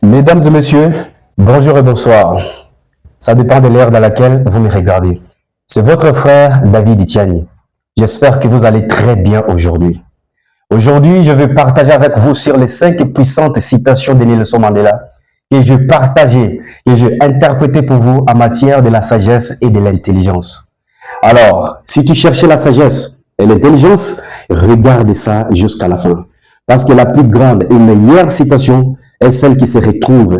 Mesdames et messieurs, bonjour et bonsoir. Ça dépend de l'heure dans laquelle vous me regardez. C'est votre frère David Itiani. J'espère que vous allez très bien aujourd'hui. Aujourd'hui, je vais partager avec vous sur les 5 puissantes citations de Nelson Mandela que je partageais, que j'ai interprétées pour vous en matière de la sagesse et de l'intelligence. Alors, si tu cherchais la sagesse et l'intelligence, regarde ça jusqu'à la fin. Parce que la plus grande et meilleure citation est celle qui se retrouve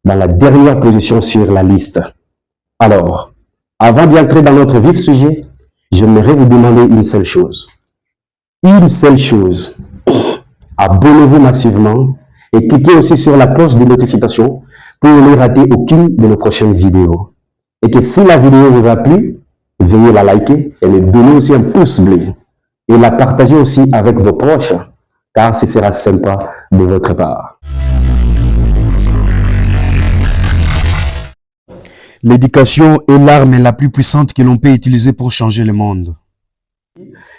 dans la dernière position sur la liste. Alors, avant d'y entrer dans notre vif sujet, j'aimerais vous demander une seule chose. Une seule chose. Abonnez-vous massivement et cliquez aussi sur la cloche de notification pour ne rater aucune de nos prochaines vidéos. Et que si la vidéo vous a plu, veuillez la liker et me donner aussi un pouce bleu. Et la partager aussi avec vos proches, car ce sera sympa de votre part. L'éducation est l'arme la plus puissante que l'on peut utiliser pour changer le monde.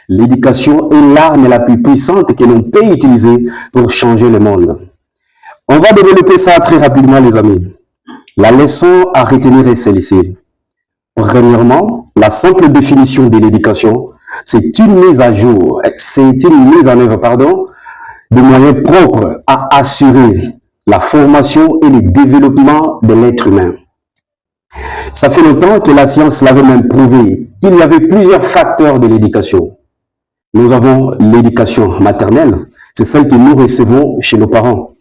L'éducation est l'arme la plus puissante que l'on peut utiliser pour changer le monde. On va développer ça très rapidement, les amis. La leçon à retenir est celle-ci. Premièrement, la simple définition de l'éducation, c'est une mise à jour, c'est une mise en œuvre, de moyens propres à assurer la formation et le développement de l'être humain. Ça fait longtemps que la science l'avait même prouvé qu'il y avait plusieurs facteurs de l'éducation. Nous avons l'éducation maternelle, c'est celle que nous recevons chez nos parents.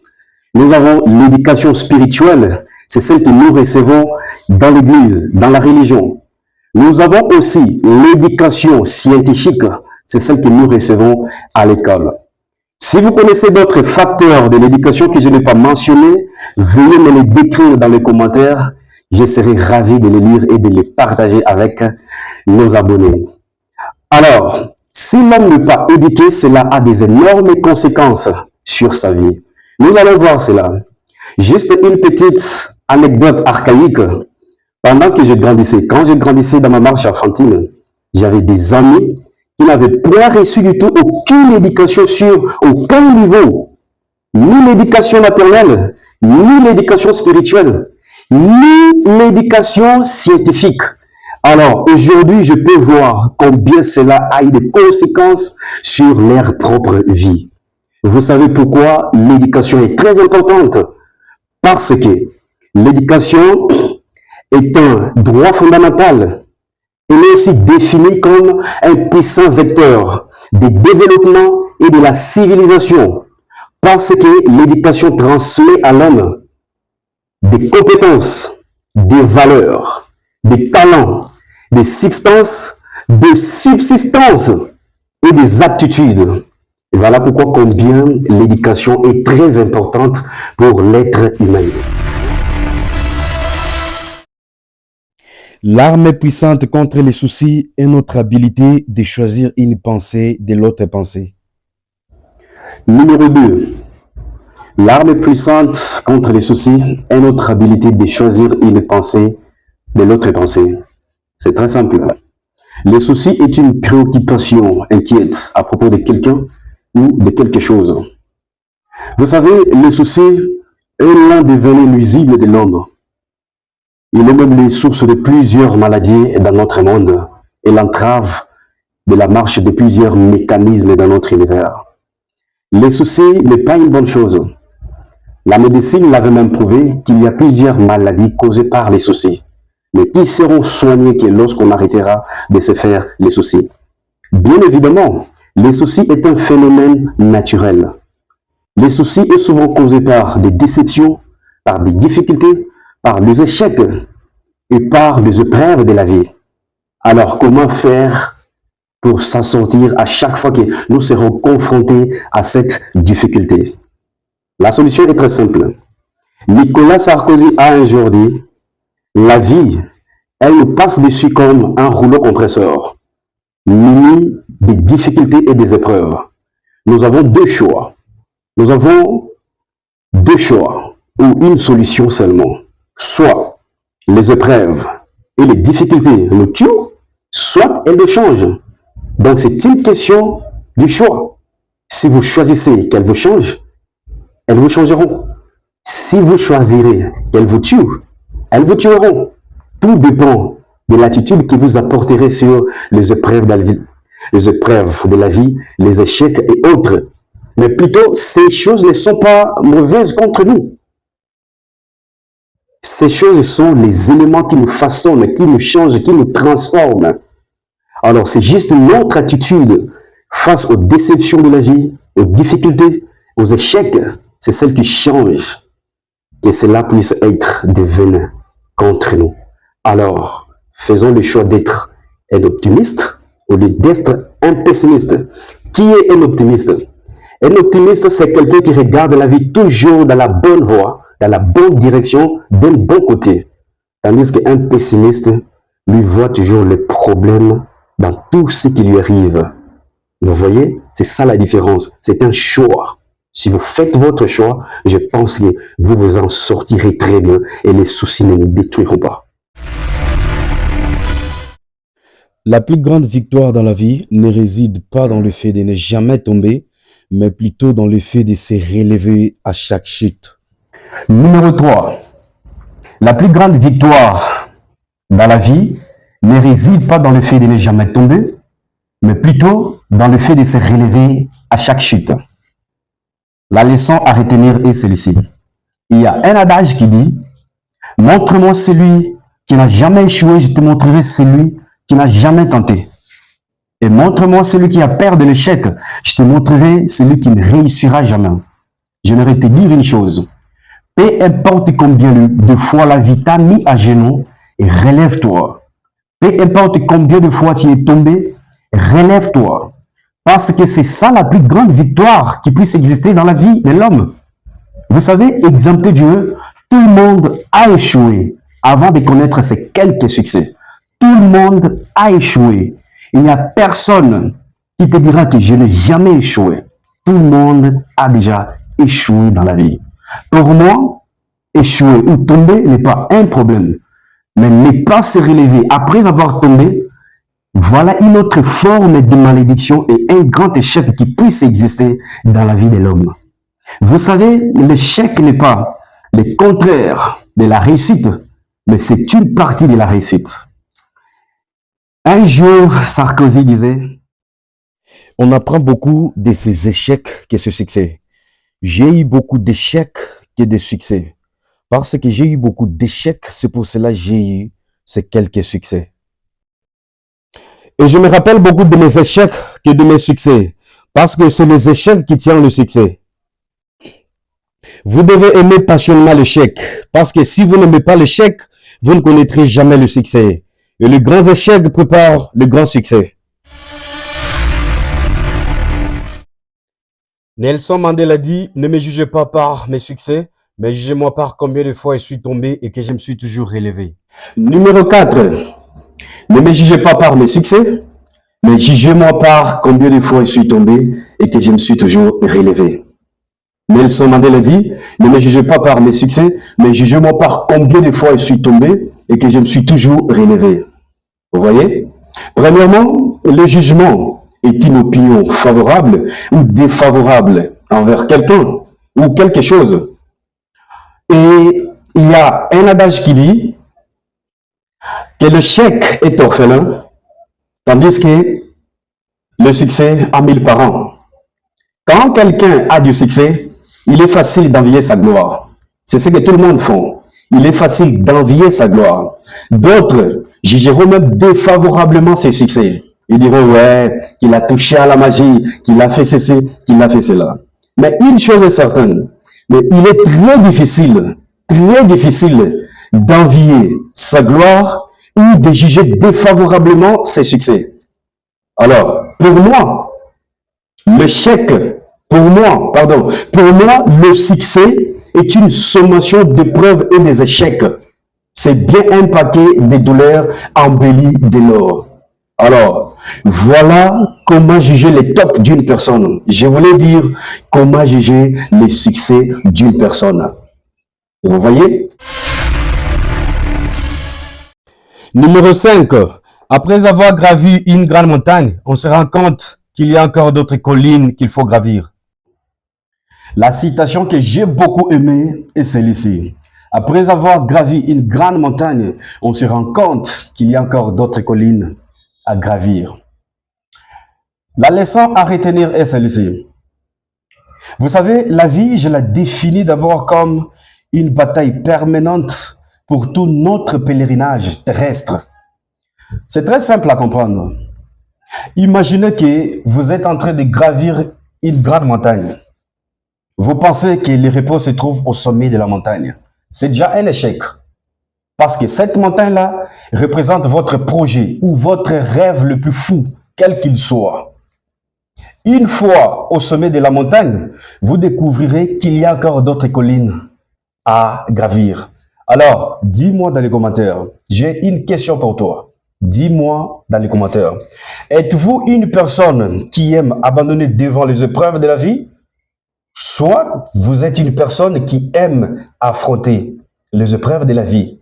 Nous avons l'éducation spirituelle, c'est celle que nous recevons dans l'église, dans la religion. Nous avons aussi l'éducation scientifique, c'est celle que nous recevons à l'école. Si vous connaissez d'autres facteurs de l'éducation que je n'ai pas mentionnés, veuillez me les décrire dans les commentaires. Je serai ravi de les lire et de les partager avec nos abonnés. Alors, si l'homme n'est pas éduqué, cela a des énormes conséquences sur sa vie. Nous allons voir cela. Juste une petite anecdote archaïque. Pendant que je grandissais, quand je grandissais dans ma marche enfantine, j'avais des amis qui n'avaient point reçu du tout aucune éducation sur aucun niveau. Ni l'éducation maternelle, ni l'éducation spirituelle, ni l'éducation scientifique. Alors, aujourd'hui, je peux voir combien cela a eu des conséquences sur leur propre vie. Vous savez pourquoi l'éducation est très importante? Parce que l'éducation est un droit fondamental. Elle est aussi définie comme un puissant vecteur de développement et de la civilisation. Parce que l'éducation transmet à l'homme des compétences, des valeurs, des talents, des substances, de subsistance et des aptitudes. Et voilà pourquoi combien l'éducation est très importante pour l'être humain. L'arme puissante contre les soucis est notre habilité de choisir une pensée de l'autre pensée. Numéro 2. L'arme puissante contre les soucis est notre habilité de choisir une pensée de l'autre pensée. C'est très simple. Le souci est une préoccupation inquiète à propos de quelqu'un ou de quelque chose. Vous savez, le souci est l'un des venens nuisibles de l'homme. Il est même les sources de plusieurs maladies dans notre monde et l'entrave de la marche de plusieurs mécanismes dans notre univers. Le souci n'est pas une bonne chose. La médecine l'avait même prouvé qu'il y a plusieurs maladies causées par les soucis, mais qui seront soignées que lorsqu'on arrêtera de se faire les soucis. Bien évidemment, les soucis est un phénomène naturel. Les soucis est souvent causé par des déceptions, par des difficultés, par des échecs et par les épreuves de la vie. Alors, comment faire pour s'en sortir à chaque fois que nous serons confrontés à cette difficulté? La solution est très simple. Nicolas Sarkozy a un jour dit, la vie, elle nous passe dessus comme un rouleau compresseur, muni des difficultés et des épreuves. Nous avons deux choix. Nous avons deux choix ou une solution seulement. Soit les épreuves et les difficultés nous tuent, soit elles le changent. Donc c'est une question du choix. Si vous choisissez qu'elles vous changent, elles vous changeront. Si vous choisirez qu'elles vous tuent, elles vous tueront. Tout dépend de l'attitude que vous apporterez sur les épreuves de la vie, les échecs et autres. Mais plutôt, ces choses ne sont pas mauvaises contre nous. Ces choses sont les éléments qui nous façonnent, qui nous changent, qui nous transforment. Alors, c'est juste notre attitude face aux déceptions de la vie, aux difficultés, aux échecs. C'est celle qui change. Que cela puisse être des venin contre nous. Alors, faisons le choix d'être un optimiste au lieu d'être un pessimiste. Qui est un optimiste? Un optimiste, c'est quelqu'un qui regarde la vie toujours dans la bonne voie, dans la bonne direction, d'un bon côté. Tandis qu'un pessimiste, lui voit toujours les problèmes dans tout ce qui lui arrive. Vous voyez, c'est ça la différence. C'est un choix. Si vous faites votre choix, je pense que vous vous en sortirez très bien et les soucis ne nous détruiront pas. La plus grande victoire dans la vie ne réside pas dans le fait de ne jamais tomber, mais plutôt dans le fait de se relever à chaque chute. Numéro 3. La plus grande victoire dans la vie ne réside pas dans le fait de ne jamais tomber, mais plutôt dans le fait de se relever à chaque chute. La leçon à retenir est celle-ci. Il y a un adage qui dit « Montre-moi celui qui n'a jamais échoué, je te montrerai celui qui n'a jamais tenté. Et montre-moi celui qui a peur de l'échec, je te montrerai celui qui ne réussira jamais. » J'aimerais te dire une chose. Peu importe combien de fois la vie t'a mis à genoux, relève-toi. Peu importe combien de fois tu es tombé, relève-toi. Parce que c'est ça la plus grande victoire qui puisse exister dans la vie de l'homme. Vous savez, exempté Dieu, tout le monde a échoué avant de connaître ses quelques succès. Tout le monde a échoué. Il n'y a personne qui te dira que je n'ai jamais échoué. Tout le monde a déjà échoué dans la vie. Pour moi, échouer ou tomber n'est pas un problème. Mais ne pas se relever après avoir tombé, voilà une autre forme de malédiction et un grand échec qui puisse exister dans la vie de l'homme. Vous savez, l'échec n'est pas le contraire de la réussite, mais c'est une partie de la réussite. Un jour, Sarkozy disait, On apprend beaucoup de ces échecs que ce succès. J'ai eu beaucoup d'échecs que de succès. Parce que j'ai eu beaucoup d'échecs, c'est pour cela que j'ai eu ces quelques succès. Et je me rappelle beaucoup de mes échecs que de mes succès. Parce que c'est les échecs qui tiennent le succès. Vous devez aimer passionnément l'échec. Parce que si vous n'aimez pas l'échec, vous ne connaîtrez jamais le succès. Et le grand échec prépare le grand succès. Nelson Mandela dit, ne me jugez pas par mes succès, mais jugez-moi par combien de fois je suis tombé et que je me suis toujours relevé. Numéro 4. Ne me jugez pas par mes succès, mais jugez-moi par combien de fois je suis tombé et que je me suis toujours relevé. Nelson Mandela dit, ne me jugez pas par mes succès, mais jugez-moi par combien de fois je suis tombé et que je me suis toujours relevé. Vous voyez? Premièrement, le jugement est une opinion favorable ou défavorable envers quelqu'un ou quelque chose. Et il y a un adage qui dit que l'échec est orphelin, tandis que le succès a 1000 parents. Quand quelqu'un a du succès, il est facile d'envier sa gloire. C'est ce que tout le monde fait. Il est facile d'envier sa gloire. D'autres jugeront même défavorablement ses succès. Ils diront, ouais, qu'il a touché à la magie, qu'il a fait ceci, qu'il a fait cela. Mais une chose est certaine, mais il est très difficile d'envier sa gloire ou de juger défavorablement ses succès. Alors, pour moi, le succès est une sommation d'épreuves et des échecs. C'est bien un paquet de douleurs embellies de l'or. Alors, voilà comment juger les tops d'une personne. Je voulais dire comment juger les succès d'une personne. Vous voyez? Numéro 5. Après avoir gravi une grande montagne, on se rend compte qu'il y a encore d'autres collines qu'il faut gravir. La citation que j'ai beaucoup aimée est celle-ci. Après avoir gravi une grande montagne, on se rend compte qu'il y a encore d'autres collines à gravir. La leçon à retenir est celle-ci. Vous savez, la vie, je la définis d'abord comme une bataille permanente pour tout notre pèlerinage terrestre. C'est très simple à comprendre. Imaginez que vous êtes en train de gravir une grande montagne. Vous pensez que le repos se trouve au sommet de la montagne. C'est déjà un échec. Parce que cette montagne-là représente votre projet ou votre rêve le plus fou, quel qu'il soit. Une fois au sommet de la montagne, vous découvrirez qu'il y a encore d'autres collines à gravir. Alors, dis-moi dans les commentaires, j'ai une question pour toi. Dis-moi dans les commentaires, êtes-vous une personne qui aime abandonner devant les épreuves de la vie? Soit vous êtes une personne qui aime affronter les épreuves de la vie.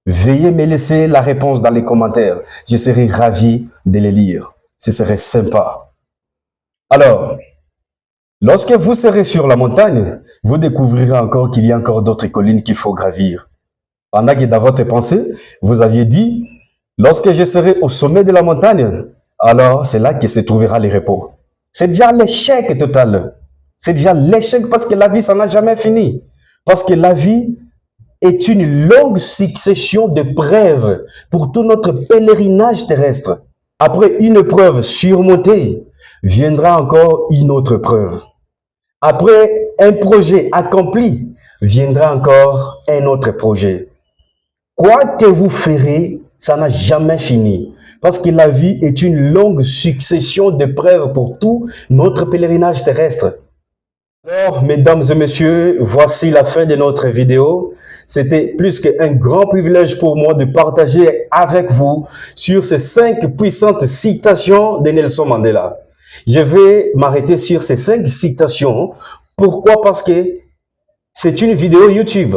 Veuillez me laisser la réponse dans les commentaires. Je serai ravi de les lire. Ce serait sympa. Alors, lorsque vous serez sur la montagne, vous découvrirez encore qu'il y a encore d'autres collines qu'il faut gravir. Pendant que dans votre pensée, vous aviez dit, lorsque je serai au sommet de la montagne, alors c'est là que se trouvera le repos. C'est déjà l'échec total. C'est déjà l'échec parce que la vie, ça n'a jamais fini. Parce que la vie est une longue succession de preuves pour tout notre pèlerinage terrestre. Après une preuve surmontée, viendra encore une autre preuve. Après un projet accompli, viendra encore un autre projet. Quoi que vous ferez, ça n'a jamais fini. Parce que la vie est une longue succession de preuves pour tout notre pèlerinage terrestre. Alors, mesdames et messieurs, voici la fin de notre vidéo. C'était plus qu'un grand privilège pour moi de partager avec vous sur ces 5 puissantes citations de Nelson Mandela. Je vais m'arrêter sur ces 5 citations. Pourquoi? Parce que c'est une vidéo YouTube.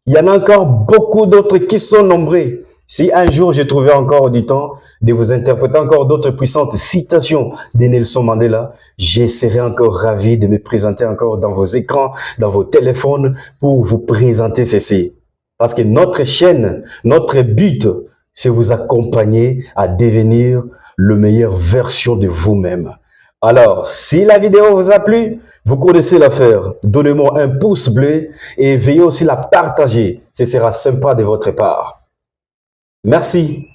Il y en a encore beaucoup d'autres qui sont nombreux. Si un jour j'ai trouvé encore du temps de vous interpréter encore d'autres puissantes citations de Nelson Mandela, je serai encore ravi de me présenter encore dans vos écrans, dans vos téléphones pour vous présenter ceci. Parce que notre chaîne, notre but, c'est vous accompagner à devenir la meilleure version de vous-même. Alors, si la vidéo vous a plu, vous connaissez l'affaire. Donnez-moi un pouce bleu et veuillez aussi la partager. Ce sera sympa de votre part. Merci.